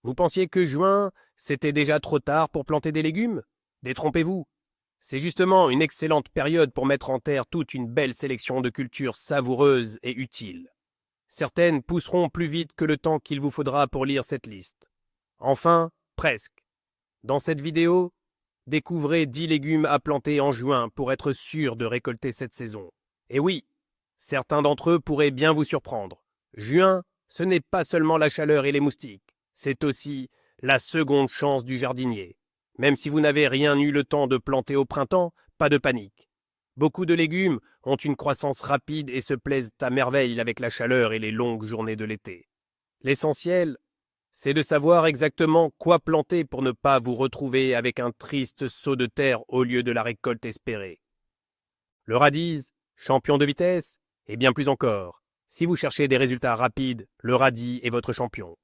Vous pensiez que juin, c'était déjà trop tard pour planter des légumes? Détrompez-vous. C'est justement une excellente période pour mettre en terre toute une belle sélection de cultures savoureuses et utiles. Certaines pousseront plus vite que le temps qu'il vous faudra pour lire cette liste. Enfin, presque. Dans cette vidéo, découvrez 10 légumes à planter en juin pour être sûr de récolter cette saison. Et oui, certains d'entre eux pourraient bien vous surprendre. Juin, ce n'est pas seulement la chaleur et les moustiques, c'est aussi la seconde chance du jardinier. Même si vous n'avez rien eu le temps de planter au printemps, pas de panique. Beaucoup de légumes ont une croissance rapide et se plaisent à merveille avec la chaleur et les longues journées de l'été. L'essentiel, c'est de savoir exactement quoi planter pour ne pas vous retrouver avec un triste seau de terre au lieu de la récolte espérée. Le radis, champion de vitesse, et bien plus encore. Si vous cherchez des résultats rapides, le radis est votre champion.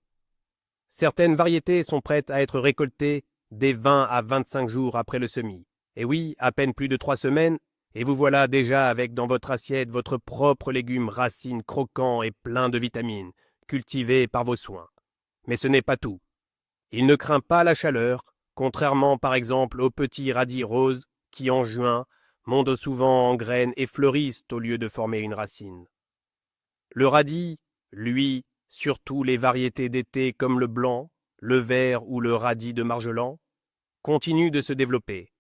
Certaines variétés sont prêtes à être récoltées dès 20 à 25 jours après le semis. Et oui, à peine plus de 3 semaines, et vous voilà déjà avec dans votre assiette votre propre légume racine croquant et plein de vitamines, cultivé par vos soins. Mais ce n'est pas tout. Il ne craint pas la chaleur, contrairement par exemple aux petits radis roses qui en juin montent souvent en graines et fleurissent au lieu de former une racine. Le radis, lui, surtout les variétés d'été comme le blanc, le vert ou le radis de Marjollan, continue de se développer.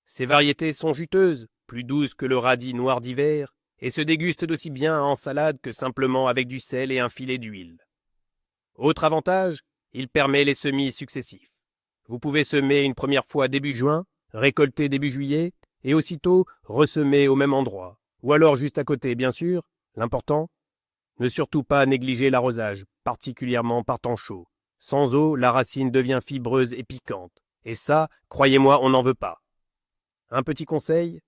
Ces variétés sont juteuses, plus douces que le radis noir d'hiver, et se dégustent aussi bien en salade que simplement avec du sel et un filet d'huile. Autre avantage, il permet les semis successifs. Vous pouvez semer une première fois début juin, récolter début juillet, et aussitôt ressemer au même endroit, ou alors juste à côté, bien sûr. L'important, ne surtout pas négliger l'arrosage, particulièrement par temps chaud. Sans eau, la racine devient fibreuse et piquante, et ça, croyez-moi, on n'en veut pas. Un petit conseil,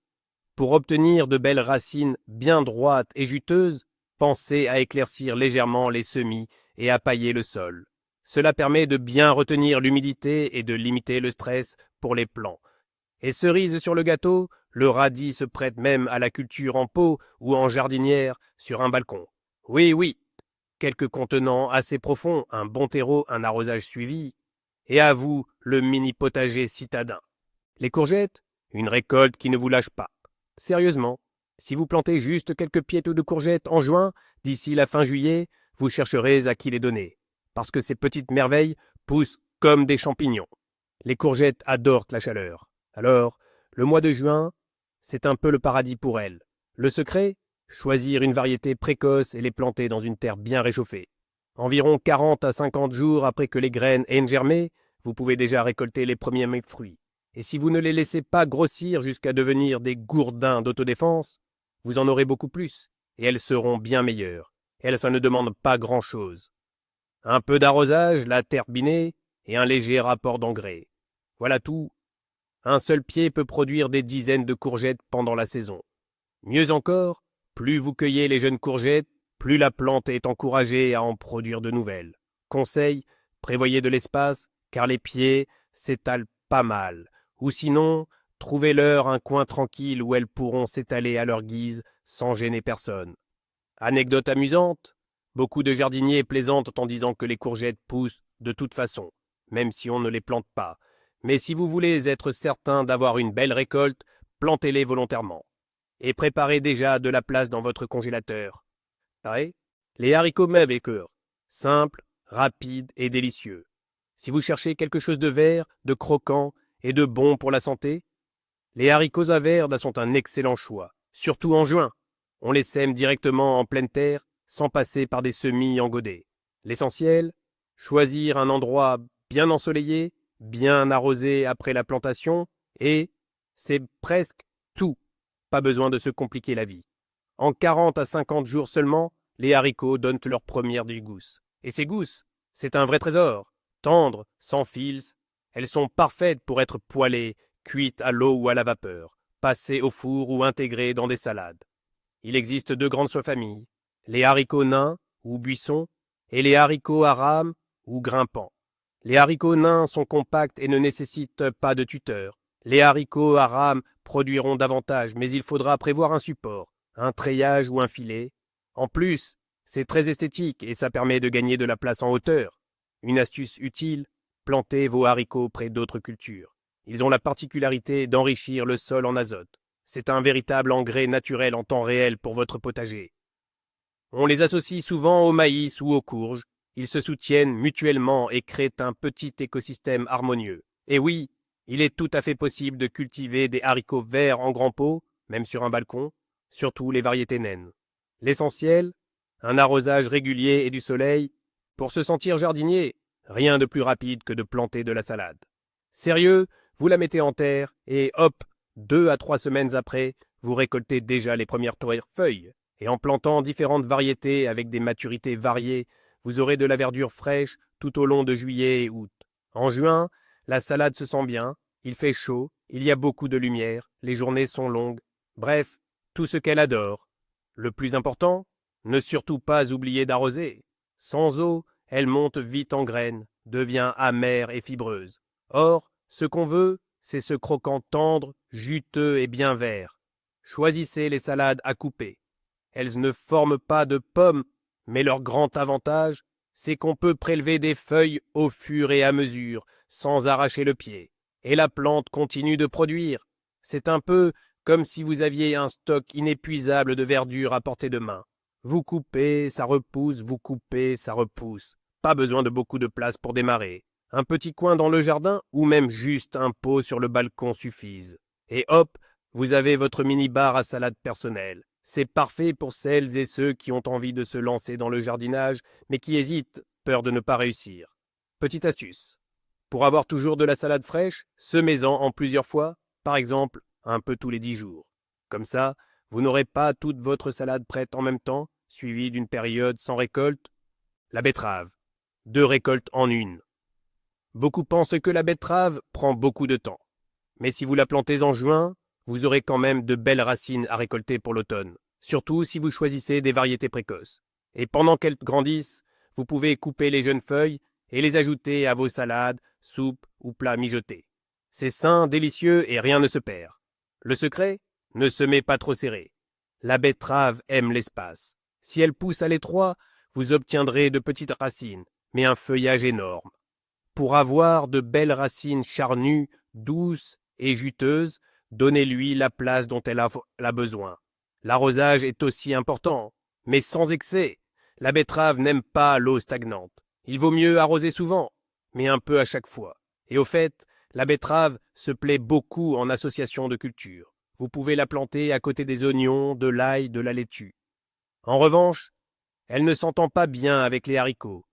pour obtenir de belles racines bien droites et juteuses, pensez à éclaircir légèrement les semis et à pailler le sol. Cela permet de bien retenir l'humidité et de limiter le stress pour les plants. Et cerise sur le gâteau, le radis se prête même à la culture en pot ou en jardinière sur un balcon. Oui, oui, quelques contenants assez profonds, un bon terreau, un arrosage suivi, et à vous le mini potager citadin. Les courgettes, une récolte qui ne vous lâche pas. Sérieusement, si vous plantez juste quelques pieds de courgettes en juin, d'ici la fin juillet, vous chercherez à qui les donner, parce que ces petites merveilles poussent comme des champignons. Les courgettes adorent la chaleur. Alors, le mois de juin, c'est un peu le paradis pour elles. Le secret? Choisir une variété précoce et les planter dans une terre bien réchauffée. Environ 40 à 50 jours après que les graines aient germé, vous pouvez déjà récolter les premiers fruits. Et si vous ne les laissez pas grossir jusqu'à devenir des gourdins d'autodéfense, vous en aurez beaucoup plus, et elles seront bien meilleures. Elles, ça ne demande pas grand-chose. Un peu d'arrosage, la terre binée, et un léger apport d'engrais. Voilà tout. Un seul pied peut produire des dizaines de courgettes pendant la saison. Mieux encore, plus vous cueillez les jeunes courgettes, plus la plante est encouragée à en produire de nouvelles. Conseil, prévoyez de l'espace, car les pieds s'étalent pas mal. Ou sinon, trouvez-leur un coin tranquille où elles pourront s'étaler à leur guise sans gêner personne. Anecdote amusante, beaucoup de jardiniers plaisantent en disant que les courgettes poussent de toute façon, même si on ne les plante pas. Mais si vous voulez être certain d'avoir une belle récolte, plantez-les volontairement. Et préparez déjà de la place dans votre congélateur. Ouais, les haricots Maigre, simples, rapides et délicieux. Si vous cherchez quelque chose de vert, de croquant et de bon pour la santé, les haricots à verde sont un excellent choix, surtout en juin. On les sème directement en pleine terre, sans passer par des semis en godet. L'essentiel, choisir un endroit bien ensoleillé, bien arrosé après la plantation, et c'est presque tout. Pas besoin de se compliquer la vie. En 40 à 50 jours seulement, les haricots donnent leurs premières des gousses. Et ces gousses, c'est un vrai trésor. Tendres, sans fils, elles sont parfaites pour être poêlées, cuites à l'eau ou à la vapeur, passées au four ou intégrées dans des salades. Il existe deux grandes sous-familles, les haricots nains ou buissons et les haricots à rames ou grimpants. Les haricots nains sont compacts et ne nécessitent pas de tuteur. Les haricots à rames produiront davantage, mais il faudra prévoir un support, un treillage ou un filet. En plus, c'est très esthétique et ça permet de gagner de la place en hauteur. Une astuce utile, plantez vos haricots près d'autres cultures. Ils ont la particularité d'enrichir le sol en azote. C'est un véritable engrais naturel en temps réel pour votre potager. On les associe souvent au maïs ou aux courges. Ils se soutiennent mutuellement et créent un petit écosystème harmonieux. Et oui, il est tout à fait possible de cultiver des haricots verts en grands pots, même sur un balcon, surtout les variétés naines. L'essentiel, un arrosage régulier et du soleil. Pour se sentir jardinier, rien de plus rapide que de planter de la salade. Sérieux, vous la mettez en terre et hop, 2 à 3 semaines après, vous récoltez déjà les premières feuilles. Et en plantant différentes variétés avec des maturités variées, vous aurez de la verdure fraîche tout au long de juillet et août. En juin, la salade se sent bien, il fait chaud, il y a beaucoup de lumière, les journées sont longues. Bref, tout ce qu'elle adore. Le plus important, ne surtout pas oublier d'arroser. Sans eau, elle monte vite en graines, devient amère et fibreuse. Or, ce qu'on veut, c'est ce croquant tendre, juteux et bien vert. Choisissez les salades à couper. Elles ne forment pas de pommes, mais leur grand avantage, c'est qu'on peut prélever des feuilles au fur et à mesure, sans arracher le pied. Et la plante continue de produire. C'est un peu comme si vous aviez un stock inépuisable de verdure à portée de main. Vous coupez, ça repousse, vous coupez, ça repousse. Pas besoin de beaucoup de place pour démarrer. Un petit coin dans le jardin ou même juste un pot sur le balcon suffisent. Et hop, vous avez votre mini-bar à salade personnelle. C'est parfait pour celles et ceux qui ont envie de se lancer dans le jardinage, mais qui hésitent, peur de ne pas réussir. Petite astuce. Pour avoir toujours de la salade fraîche, semez-en en plusieurs fois, par exemple, un peu tous les 10 jours. Comme ça, vous n'aurez pas toute votre salade prête en même temps, suivie d'une période sans récolte. La betterave. 2 récoltes en une. Beaucoup pensent que la betterave prend beaucoup de temps. Mais si vous la plantez en juin, vous aurez quand même de belles racines à récolter pour l'automne, surtout si vous choisissez des variétés précoces. Et pendant qu'elles grandissent, vous pouvez couper les jeunes feuilles et les ajouter à vos salades, soupes ou plats mijotés. C'est sain, délicieux et rien ne se perd. Le secret? Ne semez pas trop serré. La betterave aime l'espace. Si elle pousse à l'étroit, vous obtiendrez de petites racines, mais un feuillage énorme. Pour avoir de belles racines charnues, douces et juteuses, donnez-lui la place dont elle a besoin. L'arrosage est aussi important, mais sans excès. La betterave n'aime pas l'eau stagnante. Il vaut mieux arroser souvent, mais un peu à chaque fois. Et au fait, la betterave se plaît beaucoup en association de cultures. Vous pouvez la planter à côté des oignons, de l'ail, de la laitue. En revanche, elle ne s'entend pas bien avec les haricots.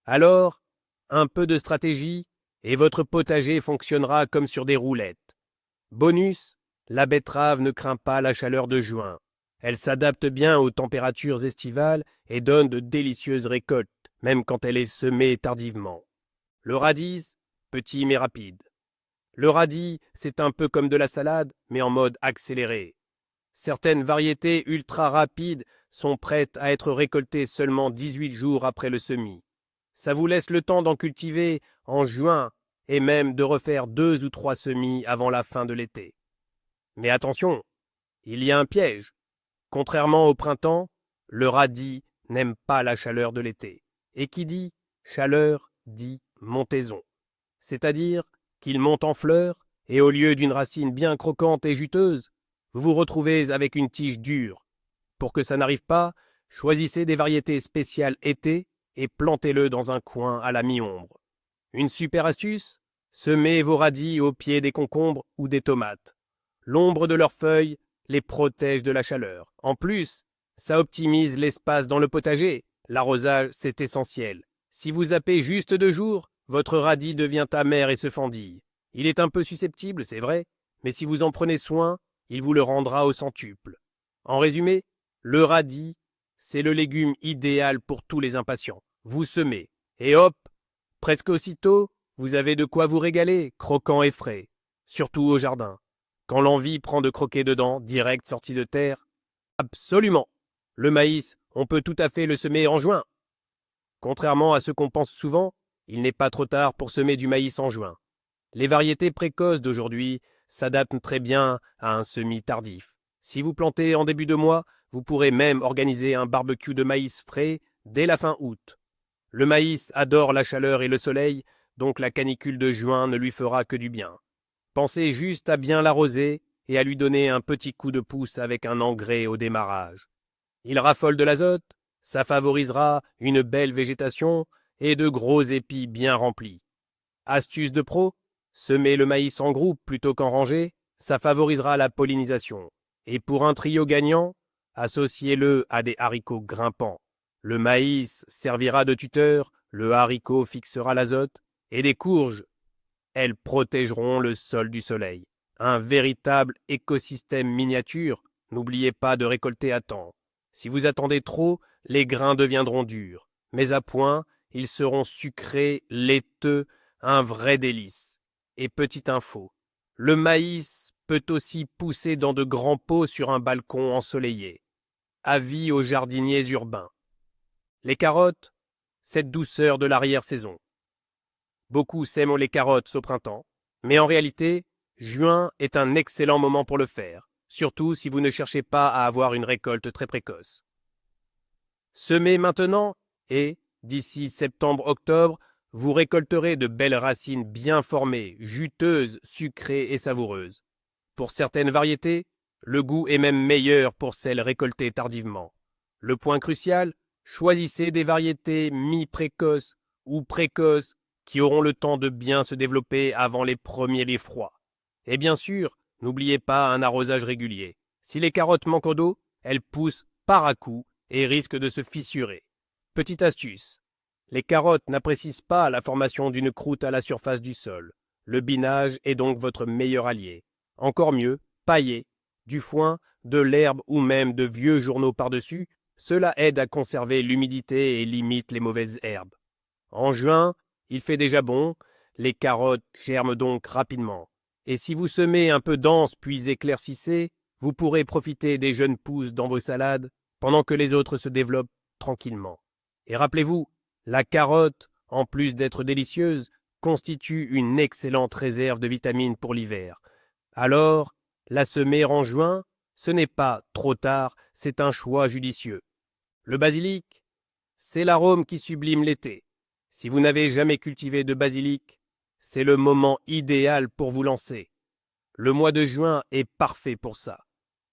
Alors, un peu de stratégie, et votre potager fonctionnera comme sur des roulettes. Bonus, la betterave ne craint pas la chaleur de juin. Elle s'adapte bien aux températures estivales et donne de délicieuses récoltes, même quand elle est semée tardivement. Le radis, petit mais rapide. Le radis, c'est un peu comme de la salade, mais en mode accéléré. Certaines variétés ultra rapides sont prêtes à être récoltées seulement 18 jours après le semis. Ça vous laisse le temps d'en cultiver en juin et même de refaire 2 ou 3 semis avant la fin de l'été. Mais attention, il y a un piège. Contrairement au printemps, le radis n'aime pas la chaleur de l'été. Et qui dit chaleur dit montaison. C'est-à-dire qu'il monte en fleurs et au lieu d'une racine bien croquante et juteuse, vous vous retrouvez avec une tige dure. Pour que ça n'arrive pas, choisissez des variétés spéciales été et plantez-le dans un coin à la mi-ombre. Une super astuce? Semez vos radis au pied des concombres ou des tomates. L'ombre de leurs feuilles les protège de la chaleur. En plus, ça optimise l'espace dans le potager. L'arrosage, c'est essentiel. Si vous zappez juste 2 jours, votre radis devient amer et se fendille. Il est un peu susceptible, c'est vrai, mais si vous en prenez soin, il vous le rendra au centuple. En résumé, le radis, c'est le légume idéal pour tous les impatients. Vous semez, et hop, presque aussitôt, vous avez de quoi vous régaler, croquant et frais, surtout au jardin. Quand l'envie prend de croquer dedans, direct sorti de terre, absolument. Le maïs, on peut tout à fait le semer en juin. Contrairement à ce qu'on pense souvent, il n'est pas trop tard pour semer du maïs en juin. Les variétés précoces d'aujourd'hui s'adaptent très bien à un semis tardif. Si vous plantez en début de mois, vous pourrez même organiser un barbecue de maïs frais dès la fin août. Le maïs adore la chaleur et le soleil, donc la canicule de juin ne lui fera que du bien. Pensez juste à bien l'arroser et à lui donner un petit coup de pouce avec un engrais au démarrage. Il raffole de l'azote, ça favorisera une belle végétation et de gros épis bien remplis. Astuce de pro, semer le maïs en groupe plutôt qu'en rangée, ça favorisera la pollinisation. Et pour un trio gagnant, associez-le à des haricots grimpants. Le maïs servira de tuteur, le haricot fixera l'azote, et des courges, elles protégeront le sol du soleil. Un véritable écosystème miniature, n'oubliez pas de récolter à temps. Si vous attendez trop, les grains deviendront durs, mais à point, ils seront sucrés, laiteux, un vrai délice. Et petite info, le maïs peut aussi pousser dans de grands pots sur un balcon ensoleillé. Avis aux jardiniers urbains. Les carottes, cette douceur de l'arrière-saison. Beaucoup sèment les carottes au printemps, mais en réalité, juin est un excellent moment pour le faire, surtout si vous ne cherchez pas à avoir une récolte très précoce. Semez maintenant et, d'ici septembre-octobre, vous récolterez de belles racines bien formées, juteuses, sucrées et savoureuses. Pour certaines variétés, le goût est même meilleur pour celles récoltées tardivement. Le point crucial, choisissez des variétés mi-précoces ou précoces qui auront le temps de bien se développer avant les premiers laits froids. Et bien sûr, n'oubliez pas un arrosage régulier. Si les carottes manquent d'eau, elles poussent par à-coups et risquent de se fissurer. Petite astuce. Les carottes n'apprécient pas la formation d'une croûte à la surface du sol. Le binage est donc votre meilleur allié. Encore mieux, paillez, du foin, de l'herbe ou même de vieux journaux par-dessus, cela aide à conserver l'humidité et limite les mauvaises herbes. En juin, il fait déjà bon, les carottes germent donc rapidement. Et si vous semez un peu dense puis éclaircissez, vous pourrez profiter des jeunes pousses dans vos salades pendant que les autres se développent tranquillement. Et rappelez-vous, la carotte, en plus d'être délicieuse, constitue une excellente réserve de vitamines pour l'hiver. Alors, la semer en juin, ce n'est pas trop tard, c'est un choix judicieux. Le basilic, c'est l'arôme qui sublime l'été. Si vous n'avez jamais cultivé de basilic, c'est le moment idéal pour vous lancer. Le mois de juin est parfait pour ça.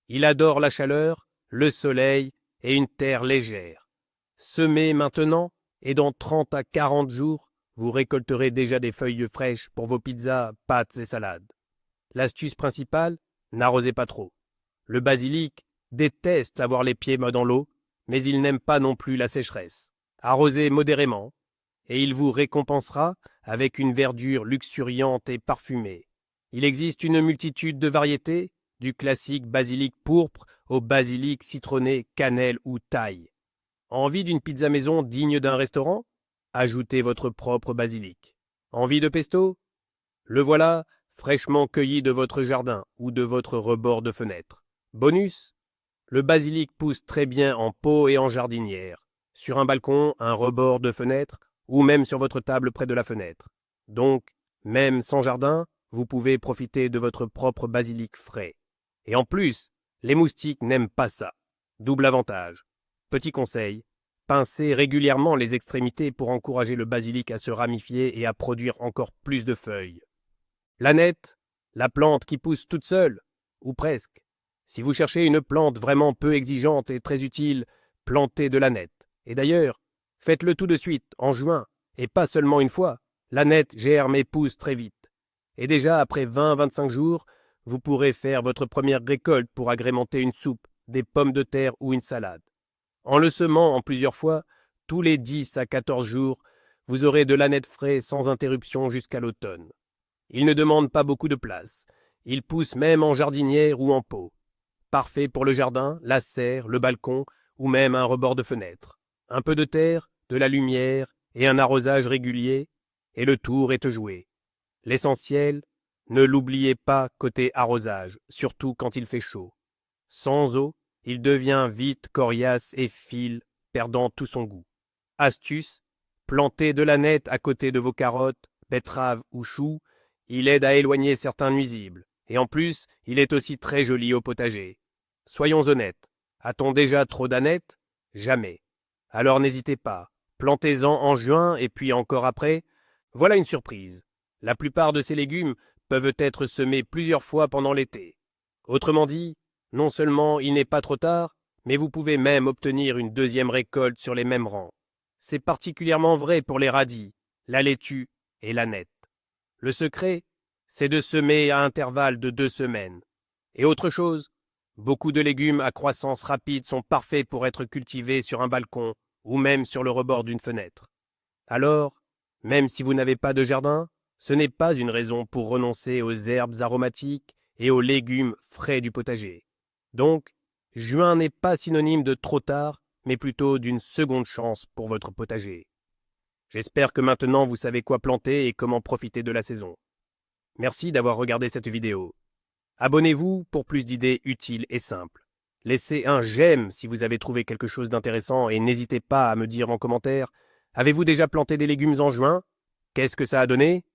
Il adore la chaleur, le soleil et une terre légère. Semez maintenant et dans 30 à 40 jours, vous récolterez déjà des feuilles fraîches pour vos pizzas, pâtes et salades. L'astuce principale, n'arrosez pas trop. Le basilic déteste avoir les pieds dans l'eau, mais il n'aime pas non plus la sécheresse. Arrosez modérément, et il vous récompensera avec une verdure luxuriante et parfumée. Il existe une multitude de variétés, du classique basilic pourpre au basilic citronné, cannelle ou thaï. Envie d'une pizza maison digne d'un restaurant? Ajoutez votre propre basilic. Envie de pesto? Le voilà, fraîchement cueilli de votre jardin ou de votre rebord de fenêtre. Bonus, le basilic pousse très bien en pot et en jardinière, sur un balcon, un rebord de fenêtre, ou même sur votre table près de la fenêtre. Donc, même sans jardin, vous pouvez profiter de votre propre basilic frais. Et en plus, les moustiques n'aiment pas ça. Double avantage. Petit conseil, pincez régulièrement les extrémités pour encourager le basilic à se ramifier et à produire encore plus de feuilles. L'ânette, la plante qui pousse toute seule, ou presque. Si vous cherchez une plante vraiment peu exigeante et très utile, plantez de l'ânette. Et d'ailleurs, faites-le tout de suite, en juin, et pas seulement une fois. L'ânette germe et pousse très vite. Et déjà, après 20-25 jours, vous pourrez faire votre première récolte pour agrémenter une soupe, des pommes de terre ou une salade. En le semant en plusieurs fois, tous les 10 à 14 jours, vous aurez de l'ânette frais sans interruption jusqu'à l'automne. Il ne demande pas beaucoup de place. Il pousse même en jardinière ou en pot. Parfait pour le jardin, la serre, le balcon ou même un rebord de fenêtre. Un peu de terre, de la lumière et un arrosage régulier, et le tour est joué. L'essentiel, ne l'oubliez pas côté arrosage, surtout quand il fait chaud. Sans eau, il devient vite coriace et file, perdant tout son goût. Astuce, plantez de l'ânette à côté de vos carottes, betteraves ou choux, il aide à éloigner certains nuisibles, et en plus, il est aussi très joli au potager. Soyons honnêtes, a-t-on déjà trop d'ânettes? Jamais. Alors n'hésitez pas, Plantez-en en juin et puis encore après. Voilà une surprise. La plupart de ces légumes peuvent être semés plusieurs fois pendant l'été. Autrement dit, non seulement il n'est pas trop tard, mais vous pouvez même obtenir une deuxième récolte sur les mêmes rangs. C'est particulièrement vrai pour les radis, la laitue et l'aneth. Le secret, c'est de semer à intervalles de 2 semaines. Et autre chose, beaucoup de légumes à croissance rapide sont parfaits pour être cultivés sur un balcon ou même sur le rebord d'une fenêtre. Alors, même si vous n'avez pas de jardin, ce n'est pas une raison pour renoncer aux herbes aromatiques et aux légumes frais du potager. Donc, juin n'est pas synonyme de trop tard, mais plutôt d'une seconde chance pour votre potager. J'espère que maintenant vous savez quoi planter et comment profiter de la saison. Merci d'avoir regardé cette vidéo. Abonnez-vous pour plus d'idées utiles et simples. Laissez un j'aime si vous avez trouvé quelque chose d'intéressant et n'hésitez pas à me dire en commentaire, avez-vous déjà planté des légumes en juin? Qu'est-ce que ça a donné?